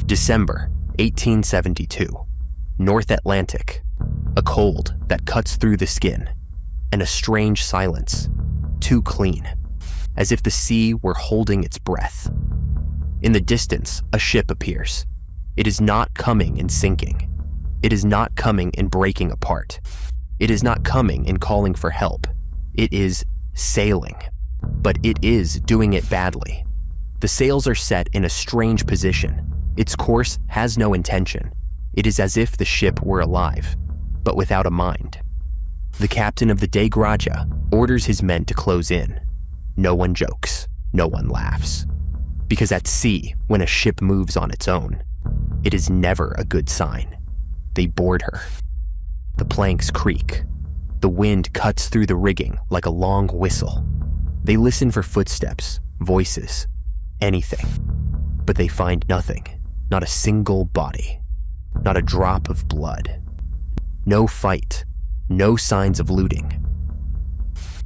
December 1872. North Atlantic. A cold that cuts through the skin, and a strange silence, too clean, as if the sea were holding its breath. In the distance, a ship appears. It is not coming and sinking. It is not coming and breaking apart. It is not coming and calling for help. It is sailing, but it is doing it badly. The sails are set in a strange position. Its course has no intention. It is as if the ship were alive, but without a mind. The captain of the Dei Gratia orders his men to close in. No one jokes, no one laughs. Because at sea, when a ship moves on its own, it is never a good sign. They board her. The planks creak. The wind cuts through the rigging like a long whistle. They listen for footsteps, voices, anything. But they find nothing, not a single body, not a drop of blood. No fight, no signs of looting.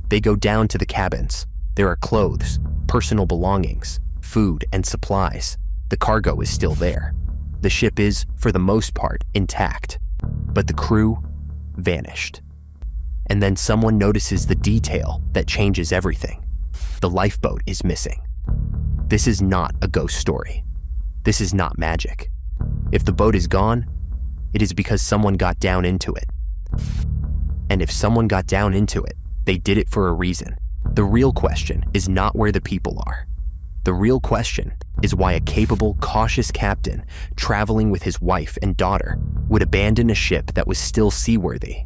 They go down to the cabins. There are clothes, personal belongings, food and supplies. The cargo is still there. The ship is, for the most part, intact, but the crew vanished. And then someone notices the detail that changes everything. The lifeboat is missing. This is not a ghost story. This is not magic. If the boat is gone, it is because someone got down into it. And if someone got down into it, they did it for a reason. The real question is not where the people are. The real question is why a capable, cautious captain traveling with his wife and daughter would abandon a ship that was still seaworthy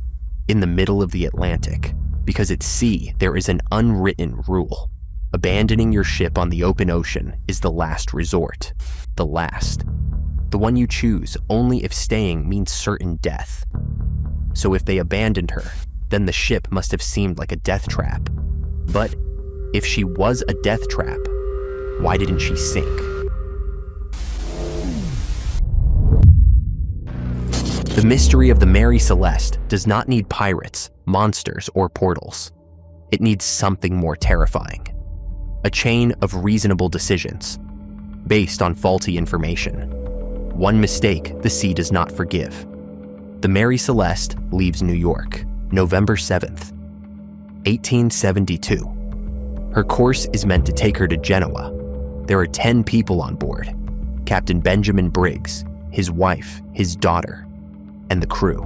in the middle of the Atlantic. Because at sea, there is an unwritten rule. Abandoning your ship on the open ocean is the last resort. The last. The one you choose only if staying means certain death. So if they abandoned her, then the ship must have seemed like a death trap. But if she was a death trap, why didn't she sink? The mystery of the Mary Celeste does not need pirates, monsters, or portals. It needs something more terrifying. A chain of reasonable decisions, based on faulty information. One mistake the sea does not forgive. The Mary Celeste leaves New York, November 7th, 1872. Her course is meant to take her to Genoa. There are 10 people on board: Captain Benjamin Briggs, his wife, his daughter, and the crew.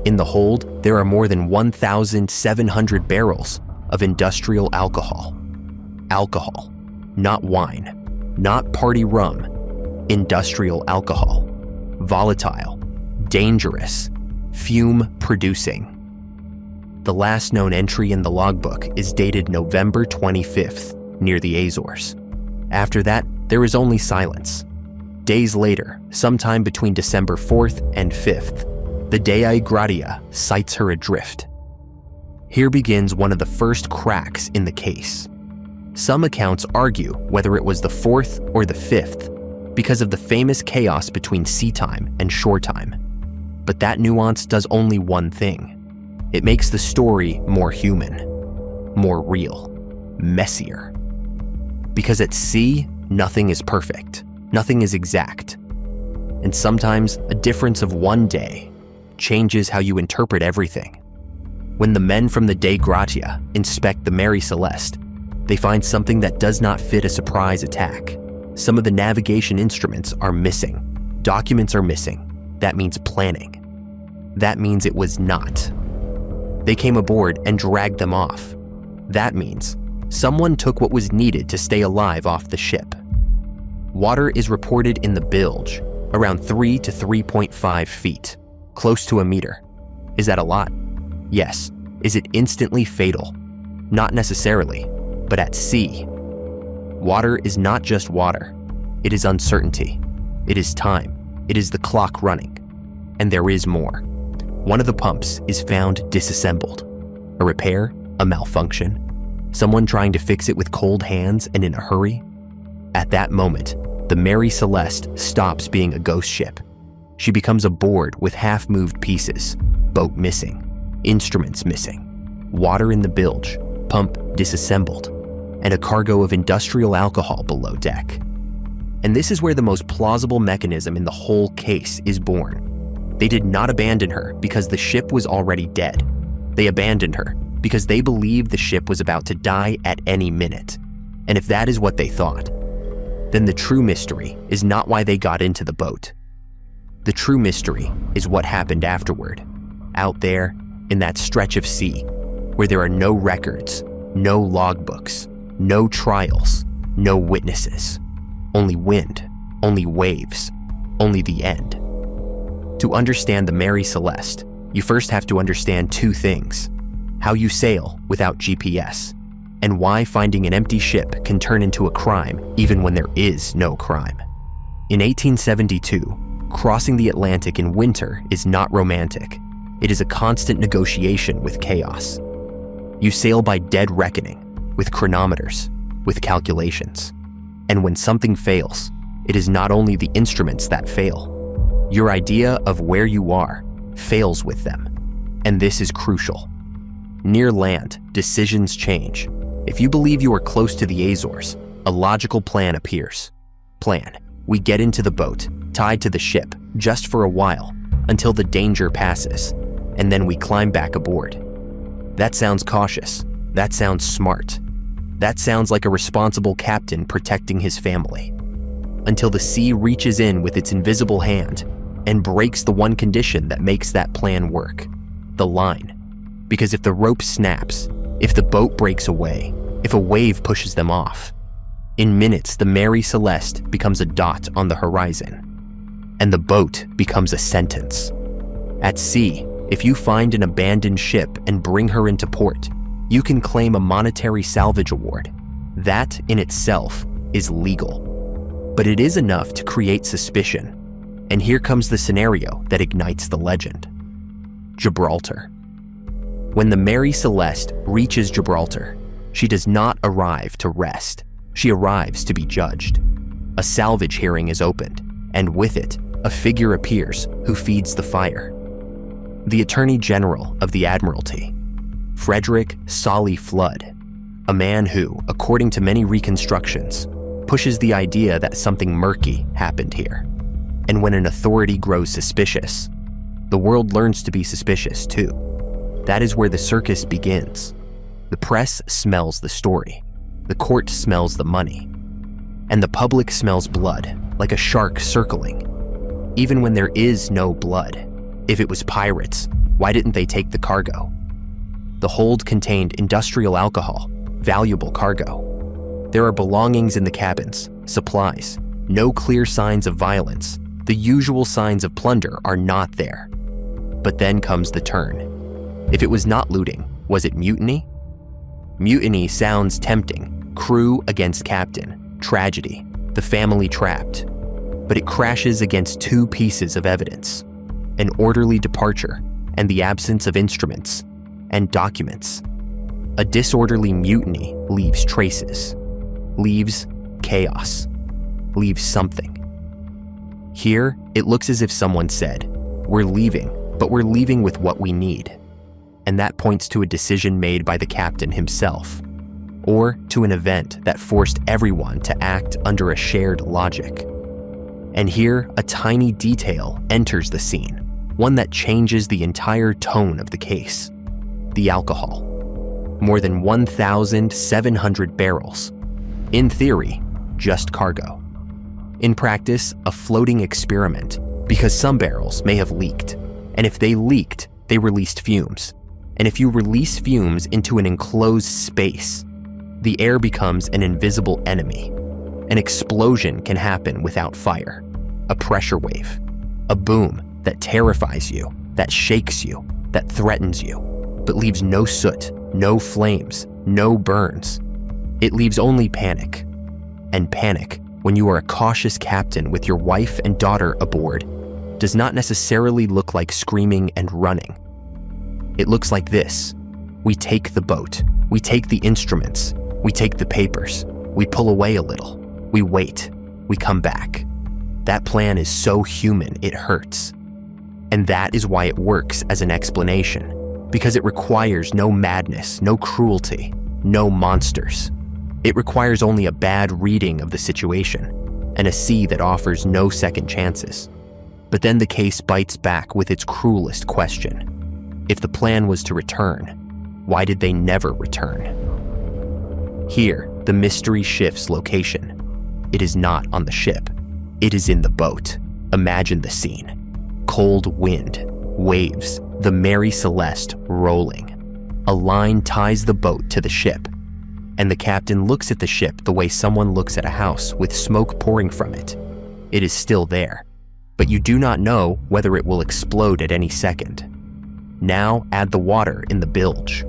In the hold, there are more than 1,700 barrels of industrial alcohol. Alcohol, not wine, not party rum. Industrial alcohol. Volatile, dangerous, fume-producing. The last known entry in the logbook is dated November 25th, near the Azores. After that, there is only silence. Days later, sometime between December 4th and 5th, the Dei Gratia sights her adrift. Here begins one of the first cracks in the case. Some accounts argue whether it was the 4th or the 5th because of the famous chaos between sea time and shore time. But that nuance does only one thing. It makes the story more human, more real, messier. Because at sea, nothing is perfect, nothing is exact. And sometimes a difference of one day changes how you interpret everything. When the men from the Dei Gratia inspect the Mary Celeste, they find something that does not fit a surprise attack. Some of the navigation instruments are missing. Documents are missing. That means planning. That means it was not. They came aboard and dragged them off. That means someone took what was needed to stay alive off the ship. Water is reported in the bilge, around 3 to 3.5 feet, close to a meter. Is that a lot? Yes. Is it instantly fatal? Not necessarily, but at sea, water is not just water. It is uncertainty. It is time. It is the clock running. And there is more. One of the pumps is found disassembled. A repair? A malfunction? Someone trying to fix it with cold hands and in a hurry? At that moment, the Mary Celeste stops being a ghost ship. She becomes a board with half-moved pieces, boat missing, instruments missing, water in the bilge, pump disassembled, and a cargo of industrial alcohol below deck. And this is where the most plausible mechanism in the whole case is born. They did not abandon her because the ship was already dead. They abandoned her because they believed the ship was about to die at any minute. And if that is what they thought, then the true mystery is not why they got into the boat. The true mystery is what happened afterward, out there in that stretch of sea where there are no records, no logbooks, no trials, no witnesses, only wind, only waves, only the end. To understand the Mary Celeste, you first have to understand two things: how you sail without GPS, and why finding an empty ship can turn into a crime even when there is no crime. In 1872, crossing the Atlantic in winter is not romantic. It is a constant negotiation with chaos. You sail by dead reckoning, with chronometers, with calculations. And when something fails, it is not only the instruments that fail. Your idea of where you are fails with them. And this is crucial. Near land, decisions change. If you believe you are close to the Azores, a logical plan appears. Plan: we get into the boat, tied to the ship, just for a while, until the danger passes, and then we climb back aboard. That sounds cautious. That sounds smart. That sounds like a responsible captain protecting his family. Until the sea reaches in with its invisible hand and breaks the one condition that makes that plan work: the line. Because if the rope snaps, if the boat breaks away, if a wave pushes them off, in minutes the Mary Celeste becomes a dot on the horizon, and the boat becomes a sentence. At sea, if you find an abandoned ship and bring her into port, you can claim a monetary salvage award. That in itself is legal. But it is enough to create suspicion. And here comes the scenario that ignites the legend: Gibraltar. When the Mary Celeste reaches Gibraltar, she does not arrive to rest. She arrives to be judged. A salvage hearing is opened, and with it, a figure appears who feeds the fire. The Attorney General of the Admiralty, Frederick Solly Flood, a man who, according to many reconstructions, pushes the idea that something murky happened here. And when an authority grows suspicious, the world learns to be suspicious too. That is where the circus begins. The press smells the story. The court smells the money. And the public smells blood, like a shark circling. Even when there is no blood. If it was pirates, why didn't they take the cargo? The hold contained industrial alcohol, valuable cargo. There are belongings in the cabins, supplies, no clear signs of violence. The usual signs of plunder are not there. But then comes the turn. If it was not looting, was it mutiny? Mutiny sounds tempting. Crew against captain, tragedy, the family trapped. But it crashes against two pieces of evidence: an orderly departure and the absence of instruments and documents. A disorderly mutiny leaves traces, leaves chaos, leaves something. Here, it looks as if someone said, "We're leaving, but we're leaving with what we need." And that points to a decision made by the captain himself, or to an event that forced everyone to act under a shared logic. And here, a tiny detail enters the scene, one that changes the entire tone of the case: the alcohol. More than 1,700 barrels. In theory, just cargo. In practice, a floating experiment, because some barrels may have leaked. And if they leaked, they released fumes. And if you release fumes into an enclosed space, the air becomes an invisible enemy. An explosion can happen without fire. A pressure wave. A boom that terrifies you, that shakes you, that threatens you, but leaves no soot, no flames, no burns. It leaves only panic. And panic, when you are a cautious captain with your wife and daughter aboard, does not necessarily look like screaming and running. It looks like this. We take the boat. We take the instruments. We take the papers. We pull away a little. We wait. We come back. That plan is so human, it hurts. And that is why it works as an explanation, because it requires no madness, no cruelty, no monsters. It requires only a bad reading of the situation. and a sea that offers no second chances. But then the case bites back with its cruelest question. If the plan was to return, why did they never return? Here, the mystery shifts location. It is not on the ship. It is in the boat. Imagine the scene. Cold wind, waves, the Mary Celeste rolling. A line ties the boat to the ship, and the captain looks at the ship the way someone looks at a house with smoke pouring from it. It is still there, but you do not know whether it will explode at any second. Now add the water in the bilge.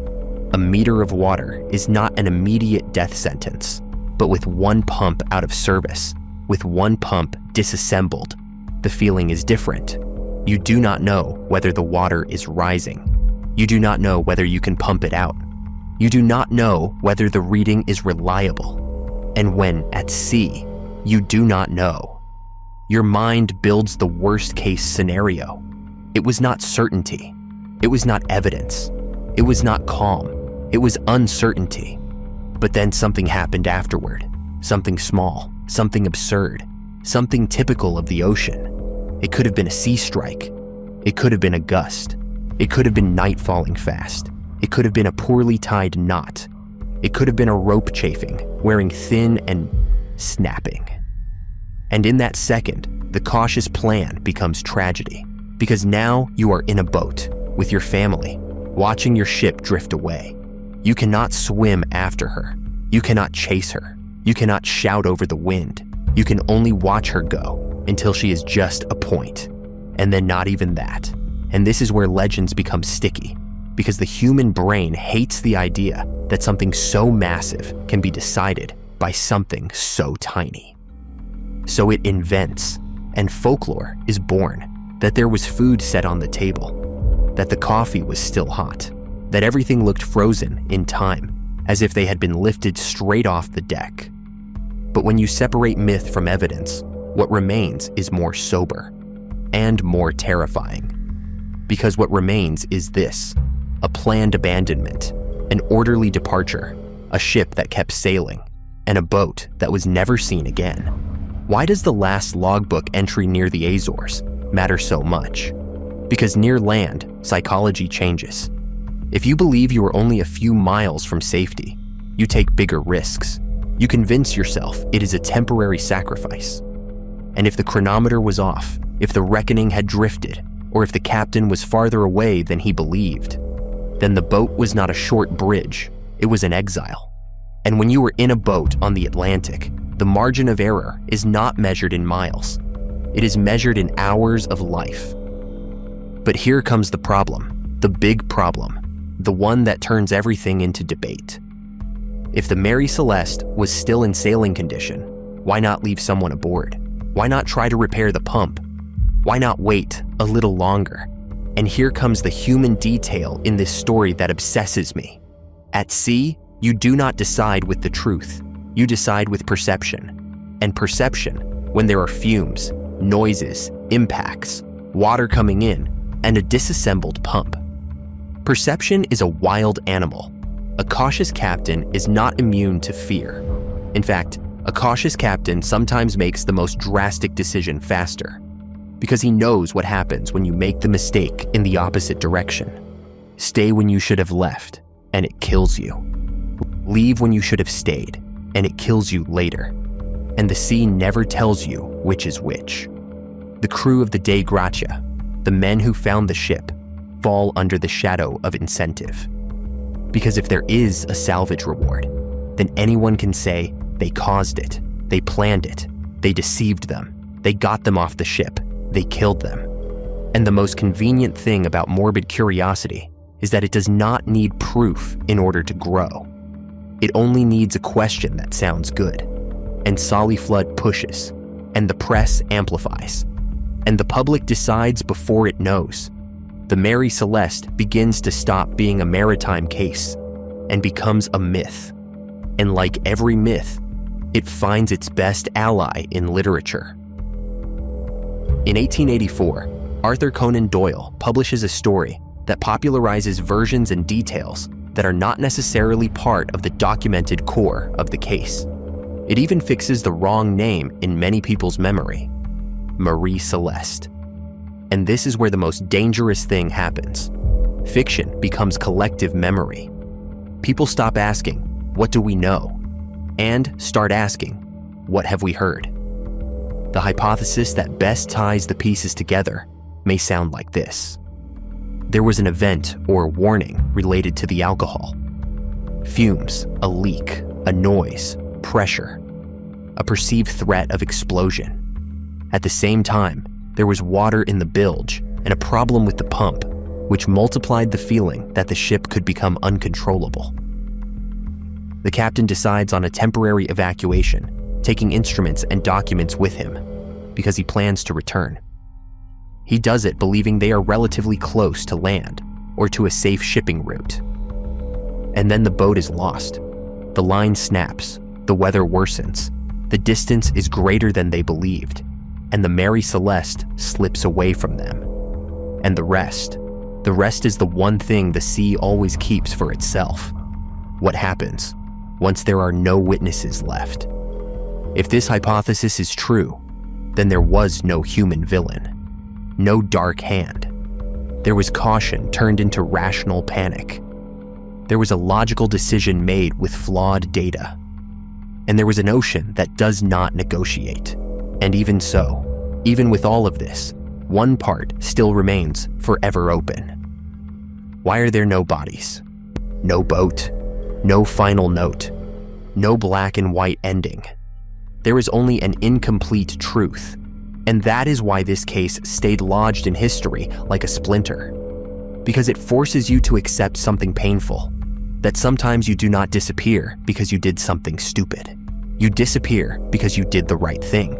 A meter of water is not an immediate death sentence, but with one pump out of service, with one pump disassembled, the feeling is different. You do not know whether the water is rising. You do not know whether you can pump it out. You do not know whether the reading is reliable. And when at sea, you do not know. Your mind builds the worst case scenario. It was not certainty. It was not evidence. It was not calm. It was uncertainty. But then something happened afterward. Something small, something absurd, something typical of the ocean. It could have been a sea strike. It could have been a gust. It could have been night falling fast. It could have been a poorly tied knot. It could have been a rope chafing, wearing thin and snapping. And in that second, the cautious plan becomes tragedy, because now you are in a boat with your family, watching your ship drift away. You cannot swim after her. You cannot chase her. You cannot shout over the wind. You can only watch her go until she is just a point, and then not even that. And this is where legends become sticky, because the human brain hates the idea that something so massive can be decided by something so tiny. So it invents, and folklore is born, that there was food set on the table, that the coffee was still hot, that everything looked frozen in time, as if they had been lifted straight off the deck. But when you separate myth from evidence, what remains is more sober and more terrifying. Because what remains is this: a planned abandonment, an orderly departure, a ship that kept sailing, and a boat that was never seen again. Why does the last logbook entry near the Azores matter so much? Because near land, psychology changes. If you believe you are only a few miles from safety, you take bigger risks. You convince yourself it is a temporary sacrifice. And if the chronometer was off, if the reckoning had drifted, or if the captain was farther away than he believed, then the boat was not a short bridge, it was an exile. And when you are in a boat on the Atlantic, the margin of error is not measured in miles. It is measured in hours of life. But here comes the problem, the big problem, the one that turns everything into debate. If the Mary Celeste was still in sailing condition, why not leave someone aboard? Why not try to repair the pump? Why not wait a little longer? And here comes the human detail in this story that obsesses me. At sea, you do not decide with the truth. You decide with perception. And perception, when there are fumes, noises, impacts, water coming in, and a disassembled pump. Perception is a wild animal. A cautious captain is not immune to fear. In fact, a cautious captain sometimes makes the most drastic decision faster, because he knows what happens when you make the mistake in the opposite direction. Stay when you should have left, and it kills you. Leave when you should have stayed, and it kills you later. And the sea never tells you which is which. The crew of the Dei Gratia, the men who found the ship, fall under the shadow of incentive. Because if there is a salvage reward, then anyone can say they caused it, they planned it, they deceived them, they got them off the ship, they killed them. And the most convenient thing about morbid curiosity is that it does not need proof in order to grow. It only needs a question that sounds good. And Solly Flood pushes, and the press amplifies, and the public decides before it knows. The Mary Celeste begins to stop being a maritime case and becomes a myth. And like every myth, it finds its best ally in literature. In 1884, Arthur Conan Doyle publishes a story that popularizes versions and details that are not necessarily part of the documented core of the case. It even fixes the wrong name in many people's memory, Mary Celeste. And this is where the most dangerous thing happens. Fiction becomes collective memory. People stop asking, "What do we know?" and start asking, "What have we heard?" The hypothesis that best ties the pieces together may sound like this. There was an event or warning related to the alcohol. Fumes, a leak, a noise, pressure, a perceived threat of explosion. At the same time, there was water in the bilge and a problem with the pump, which multiplied the feeling that the ship could become uncontrollable. The captain decides on a temporary evacuation, taking instruments and documents with him, because he plans to return. He does it believing they are relatively close to land or to a safe shipping route. And then the boat is lost. The line snaps, the weather worsens, the distance is greater than they believed, and the Mary Celeste slips away from them. And the rest is the one thing the sea always keeps for itself. What happens once there are no witnesses left? If this hypothesis is true, then there was no human villain, no dark hand. There was caution turned into rational panic. There was a logical decision made with flawed data. And there was an ocean that does not negotiate. And even so, even with all of this, one part still remains forever open. Why are there no bodies? No boat? No final note? No black and white ending? There is only an incomplete truth. And that is why this case stayed lodged in history like a splinter. Because it forces you to accept something painful, that sometimes you do not disappear because you did something stupid. You disappear because you did the right thing,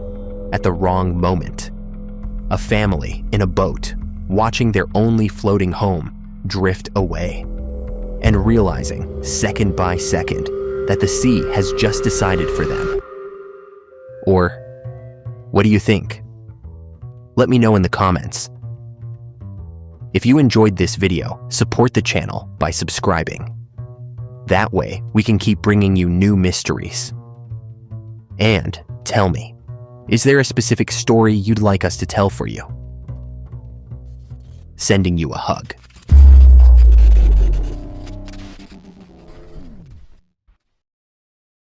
at the wrong moment. A family in a boat, watching their only floating home drift away, and realizing, second by second, that the sea has just decided for them. Or, what do you think? Let me know in the comments. If you enjoyed this video, support the channel by subscribing. That way, we can keep bringing you new mysteries. And tell me, is there a specific story you'd like us to tell for you? Sending you a hug.